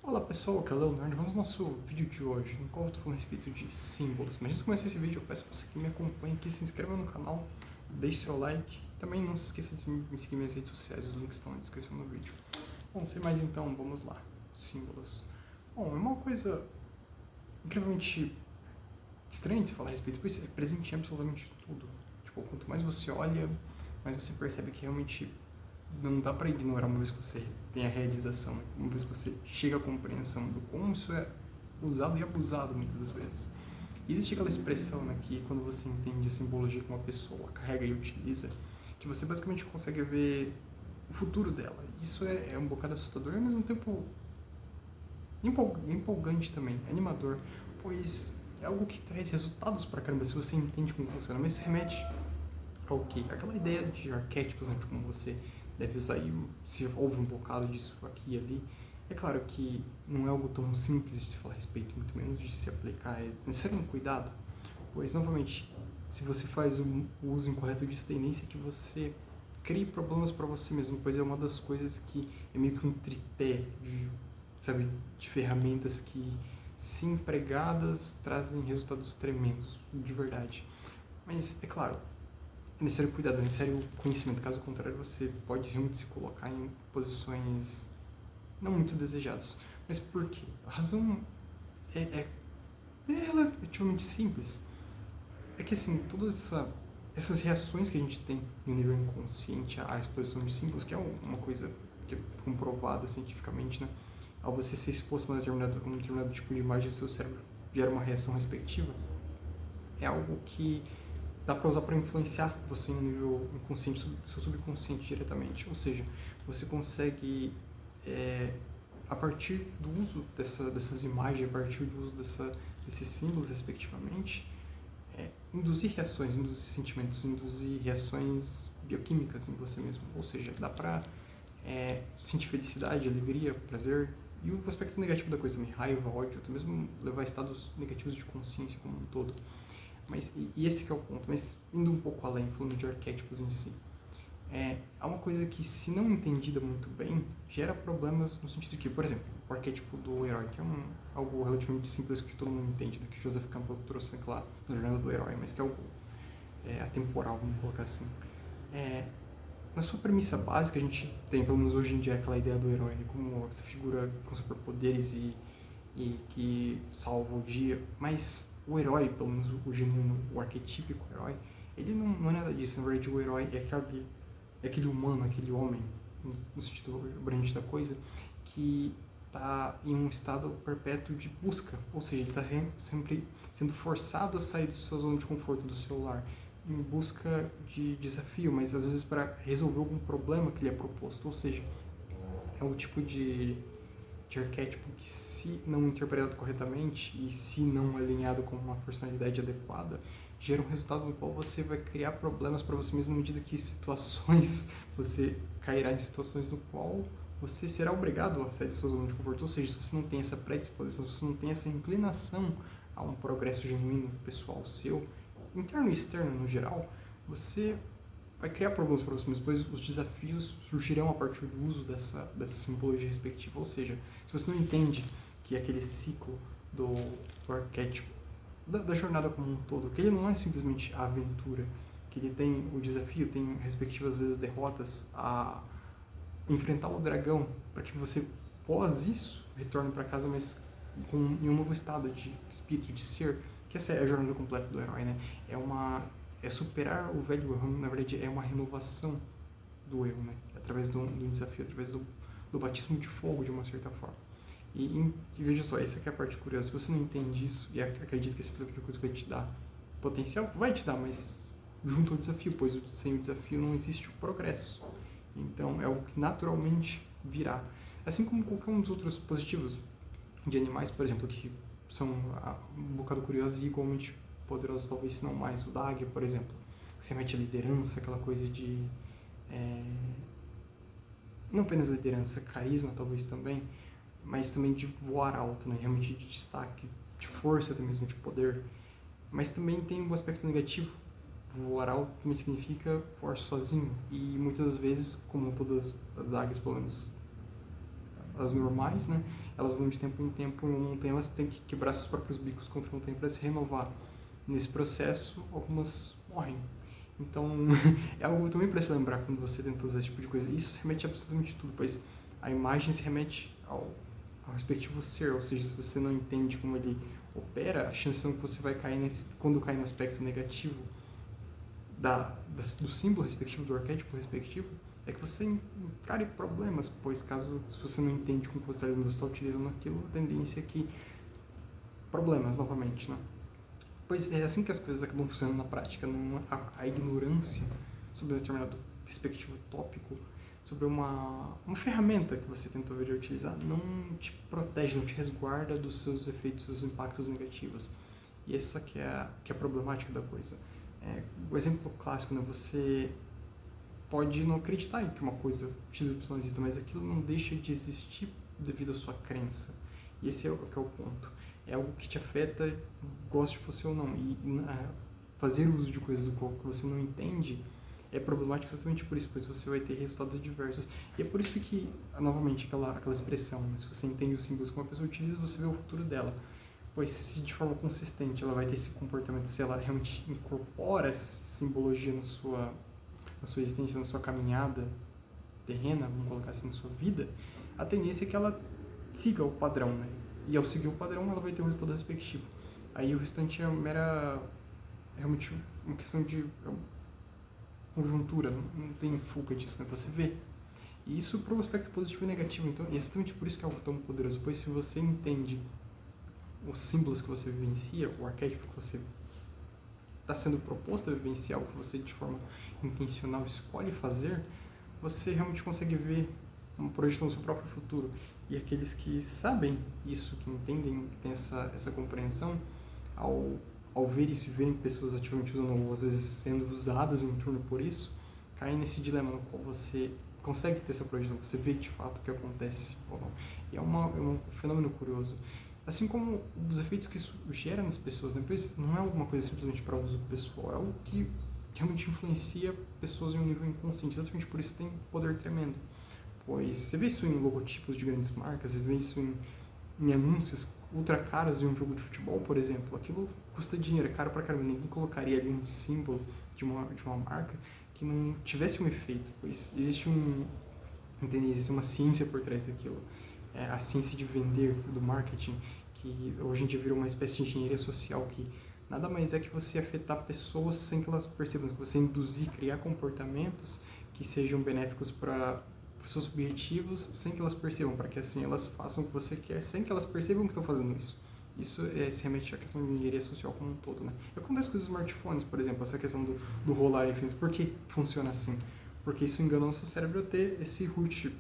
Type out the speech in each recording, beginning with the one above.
Olá pessoal, aqui é o Leonardo. Vamos ao nosso vídeo de hoje, no qual eu estou falando a respeito de símbolos. Mas antes de começar esse vídeo, eu peço para você que me acompanhe aqui, se inscreva no canal, deixe seu like. Também não se esqueça de me seguir nas redes sociais, os links estão na descrição do vídeo. Bom, sem mais então, vamos lá. Símbolos. Bom, é uma coisa incrivelmente estranha de se falar a respeito, pois é presente em absolutamente tudo. Tipo, quanto mais você olha, mais você percebe que realmente não dá para ignorar uma vez que você tem a realização, né? Uma vez que você chega à compreensão do como isso é usado e abusado muitas das vezes. E existe aquela expressão, né, que quando você entende a simbologia que uma pessoa carrega e utiliza, que você basicamente consegue ver o futuro dela. Isso é um bocado assustador e ao mesmo tempo empolgante também, animador, pois é algo que traz resultados para caramba se você entende como funciona, mas se remete ao quê? Aquela ideia de arquétipos, né, de como você deve usar, e se houve um bocado disso aqui e ali. É claro que não é algo tão simples de se falar a respeito, muito menos de se aplicar. É necessário um cuidado, pois, novamente, se você faz o uso incorreto disso, tem tendência que você crie problemas para você mesmo, pois é uma das coisas que é meio que um tripé de, sabe, de ferramentas que, se empregadas, trazem resultados tremendos, de verdade. Mas, é claro, é necessário cuidado, é necessário conhecimento, caso contrário você pode realmente se colocar em posições não muito desejadas. Mas por quê? A razão é, é, é relativamente simples. É que assim, essas reações que a gente tem no nível inconsciente à exposição de símbolos, que é uma coisa que é comprovada cientificamente, né? Ao você ser exposto a um determinado tipo de imagem, o seu cérebro gera uma reação respectiva, é algo que dá para usar para influenciar você no nível inconsciente, seu subconsciente diretamente. Ou seja, você consegue, a partir do uso dessas imagens, a partir do uso desses símbolos, respectivamente, induzir reações, induzir sentimentos, induzir reações bioquímicas em você mesmo. Ou seja, dá para sentir felicidade, alegria, prazer, e o aspecto negativo da coisa também, raiva, ódio, até mesmo levar a estados negativos de consciência como um todo. Mas, e esse que é o ponto, mas indo um pouco além, falando de arquétipos em si, é uma coisa que, se não entendida muito bem, gera problemas no sentido de que, por exemplo, o arquétipo do herói, que é algo relativamente simples que todo mundo entende, né, que Joseph Campbell trouxe, claro, na jornada do herói, mas que é algo atemporal, vamos colocar assim. É, Na sua premissa básica, a gente tem, pelo menos hoje em dia, aquela ideia do herói, né, como essa figura com superpoderes e que salva o dia, mas o herói, pelo menos o genuíno, o arquetípico herói, ele não é nada disso. Na verdade, o herói é aquele humano, aquele homem, no sentido abrangente da coisa, que está em um estado perpétuo de busca, ou seja, ele está sempre sendo forçado a sair do seu zona de conforto, do seu lar, em busca de desafio, mas às vezes para resolver algum problema que lhe é proposto, ou seja, é um tipo de arquétipo que, se não interpretado corretamente e se não alinhado com uma personalidade adequada, gera um resultado no qual você vai criar problemas para você mesmo, na medida que você cairá em situações no qual você será obrigado a sair de sua zona de conforto. Ou seja, se você não tem essa predisposição, se você não tem essa inclinação a um progresso genuíno pessoal seu, interno e externo no geral, você vai criar problemas para você mesmo, pois os desafios surgirão a partir do uso dessa simbologia respectiva. Ou seja, se você não entende que aquele ciclo do arquétipo, da jornada como um todo, que ele não é simplesmente a aventura, que ele tem o desafio, tem respectivas vezes derrotas, a enfrentar o dragão, para que você, pós isso, retorne para casa, mas em um novo estado de espírito, de ser, que essa é a jornada completa do herói, né? É superar o velho erro, na verdade é uma renovação do erro, né? Através do desafio, através do batismo de fogo, de uma certa forma. E veja só, essa aqui é a parte curiosa. Se você não entende isso e acredita que essa é a coisa que vai te dar potencial, vai te dar, mas junto ao desafio, pois sem o desafio não existe o progresso. Então é algo que naturalmente virá. Assim como qualquer um dos outros positivos de animais, por exemplo, que são um bocado curiosos e igualmente poderosos, talvez se não mais. O da águia, por exemplo, que se remete à liderança, aquela coisa de... É, não apenas liderança, carisma talvez também, mas também de voar alto, né? Realmente de destaque, de força até mesmo, de poder. Mas também tem um aspecto negativo. Voar alto também significa voar sozinho. E muitas vezes, como todas as águias, pelo menos as normais, né? Elas vão de tempo em tempo em uma montanha, elas têm que quebrar seus próprios bicos contra a montanha para se renovar. Nesse processo, algumas morrem. Então, é algo também para se lembrar quando você tenta usar esse tipo de coisa. Isso remete a absolutamente tudo, pois a imagem se remete ao respectivo ser, ou seja, se você não entende como ele opera, a chance que você vai cair quando cair no aspecto negativo do símbolo respectivo, do arquétipo respectivo, é que você encare problemas, pois se você não entende como você está utilizando aquilo, a tendência é que problemas novamente, né? Pois é assim que as coisas acabam funcionando na prática, a ignorância sobre um determinado respectivo tópico, sobre uma ferramenta que você tentou vir a utilizar, não te protege, não te resguarda dos seus efeitos, dos impactos negativos. E essa que é a problemática da coisa. O exemplo clássico, né? Você pode não acreditar em que uma coisa XY exista, mas aquilo não deixa de existir devido à sua crença. E esse é o que é o ponto. É algo que te afeta, goste você ou não. E fazer uso de coisas do qual que você não entende é problemático exatamente por isso, pois você vai ter resultados adversos. E é por isso que, novamente, aquela expressão, né? Se você entende os símbolos que uma pessoa utiliza, você vê o futuro dela. Pois se de forma consistente ela vai ter esse comportamento, se ela realmente incorpora essa simbologia na sua existência, na sua caminhada terrena, vamos colocar assim, na sua vida, a tendência é que ela siga o padrão, né? E ao seguir o padrão, ela vai ter um resultado respectivo. Aí o restante é realmente uma questão de conjuntura, não tem fuga disso, né? Você vê. E isso para o aspecto positivo e negativo. Então, exatamente por isso que é algo tão poderoso, pois se você entende os símbolos que você vivencia, o arquétipo que você está sendo proposto a vivenciar, o que você de forma intencional escolhe fazer, você realmente consegue ver uma projeção do seu próprio futuro. E aqueles que sabem isso, que entendem, que têm essa compreensão, ao ver isso e verem pessoas ativamente usando, ou às vezes sendo usadas em turno por isso, caem nesse dilema no qual você consegue ter essa projeção, você vê de fato o que acontece ou não. E é um fenômeno curioso. Assim como os efeitos que isso gera nas pessoas, né? Pois não é alguma coisa simplesmente para uso pessoal, é algo que realmente influencia pessoas em um nível inconsciente. Exatamente por isso tem poder tremendo. Pois você vê isso em logotipos de grandes marcas, você vê isso em anúncios ultra caros de um jogo de futebol, por exemplo. Aquilo custa dinheiro, é caro pra caramba. Ninguém colocaria ali um símbolo de uma marca que não tivesse um efeito, pois existe existe uma ciência por trás daquilo. É a ciência de vender, do marketing, que hoje em dia virou uma espécie de engenharia social, que nada mais é que você afetar pessoas sem que elas percebam, que você induzir, criar comportamentos que sejam benéficos para seus objetivos sem que elas percebam, para que assim elas façam o que você quer sem que elas percebam que estão fazendo isso. Isso se remete à questão de engenharia social como um todo, né? Acontece com os smartphones, por exemplo, essa questão do rolar e por que funciona assim? Porque isso engana o nosso cérebro a ter esse root,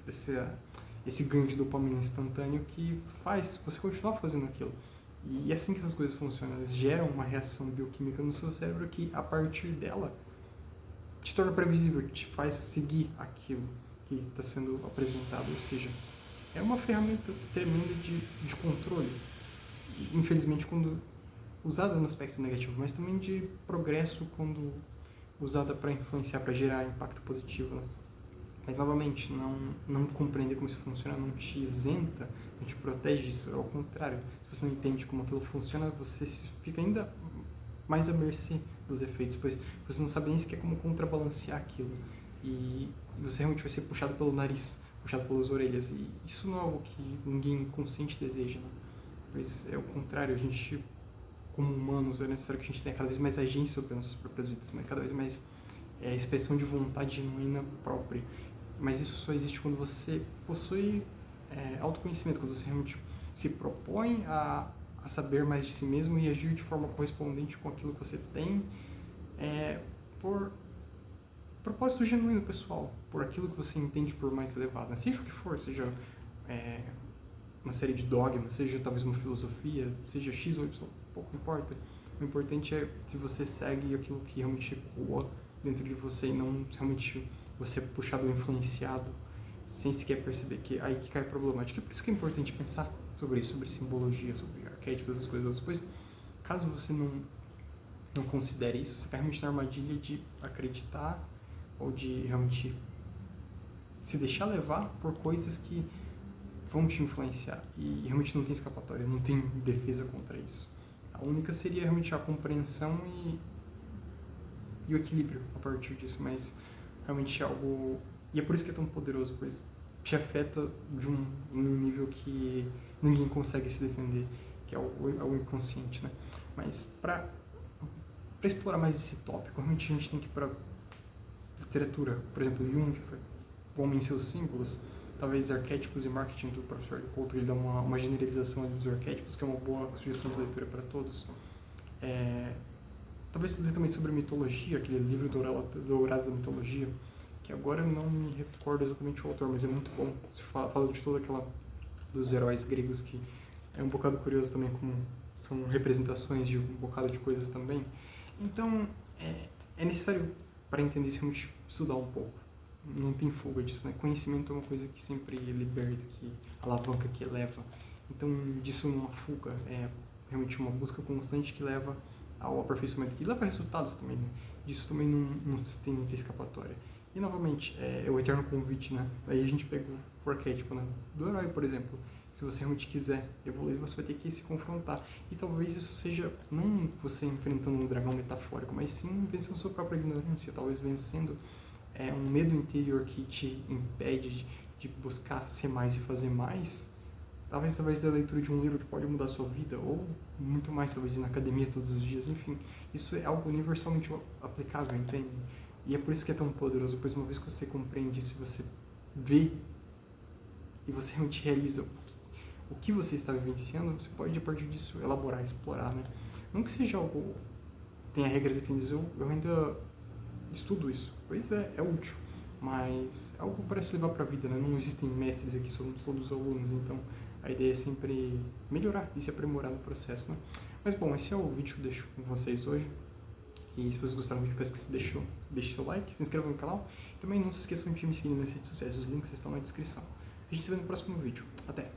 esse ganho de dopamina instantâneo que faz você continuar fazendo aquilo. E é assim que essas coisas funcionam, elas geram uma reação bioquímica no seu cérebro que, a partir dela, te torna previsível, te faz seguir aquilo que está sendo apresentado. Ou seja, é uma ferramenta tremenda de controle. E, infelizmente, quando usada no aspecto negativo, mas também de progresso quando usada para influenciar, para gerar impacto positivo, né? Mas, novamente, não compreender como isso funciona não te isenta, não te protege disso. Ao contrário, se você não entende como aquilo funciona, você fica ainda mais à mercê dos efeitos, pois você não sabe nem sequer como contrabalancear aquilo. E você realmente vai ser puxado pelo nariz, puxado pelas orelhas. E isso não é algo que ninguém consciente deseja, né? Pois é o contrário, a gente, como humanos, é necessário que a gente tenha cada vez mais agência sobre nossas próprias vidas, mas cada vez mais expressão de vontade genuína própria. Mas isso só existe quando você possui autoconhecimento, quando você realmente se propõe a saber mais de si mesmo e agir de forma correspondente com aquilo que você tem, por propósito genuíno pessoal, por aquilo que você entende por mais elevado, seja o que for, seja uma série de dogmas, seja talvez uma filosofia, seja X ou Y, pouco importa. O importante é se você segue aquilo que realmente ecoa dentro de você e não realmente você é puxado ou influenciado sem sequer perceber que aí que cai a problemática. É por isso que é importante pensar sobre isso, sobre simbologia, sobre arquétipos, essas coisas. Depois, caso você não considere isso, você cai realmente na armadilha de acreditar ou de realmente se deixar levar por coisas que vão te influenciar e realmente não tem escapatória, não tem defesa contra isso. A única seria realmente a compreensão e o equilíbrio a partir disso, mas realmente é algo... E é por isso que é tão poderoso, pois te afeta em um nível que ninguém consegue se defender, que é o inconsciente, né? Mas para explorar mais esse tópico, realmente a gente tem que ir para literatura. Por exemplo, Jung, O Homem e Seus Símbolos, talvez Arquétipos e Marketing, do professor Couto, ele dá uma generalização dos arquétipos, que é uma boa sugestão de leitura para todos. Talvez ler também sobre mitologia, aquele livro Dourado da Mitologia, que agora eu não me recordo exatamente o autor, mas é muito bom. Se fala de toda aquela dos heróis gregos, que é um bocado curioso também como são representações de um bocado de coisas também. Então, é necessário, para entender isso, realmente estudar um pouco. Não tem fuga disso, né? Conhecimento é uma coisa que sempre liberta, que alavanca, que eleva. Então, disso não há fuga. É realmente uma busca constante que leva ao aperfeiçoamento, que leva a resultados também, né? Disso também não tem muita escapatória. E, novamente, é o eterno convite, né? Aí a gente pega o arquétipo, né? Do herói, por exemplo. Se você realmente quiser evoluir, você vai ter que se confrontar. E talvez isso seja não você enfrentando um dragão metafórico, mas sim vencendo sua própria ignorância, talvez vencendo um medo interior que te impede de buscar ser mais e fazer mais. Talvez através da leitura de um livro que pode mudar a sua vida, ou muito mais, talvez ir na academia todos os dias, enfim. Isso é algo universalmente aplicável, entende? E é por isso que é tão poderoso, pois uma vez que você compreende isso, você vê e você realmente realiza o que você está vivenciando, você pode, a partir disso, elaborar, explorar, né? Não que seja algo que tenha regras definidas, eu ainda estudo isso, pois é útil, mas é algo para se levar para a vida, né? Não existem mestres aqui, somos todos alunos, então a ideia é sempre melhorar e se aprimorar no processo, né? Mas bom, esse é o vídeo que eu deixo com vocês hoje. E se vocês gostaram do vídeo, peço que você deixe seu like, se inscreva no canal. Também não se esqueçam de me seguir nas redes sociais, os links estão na descrição. A gente se vê no próximo vídeo. Até!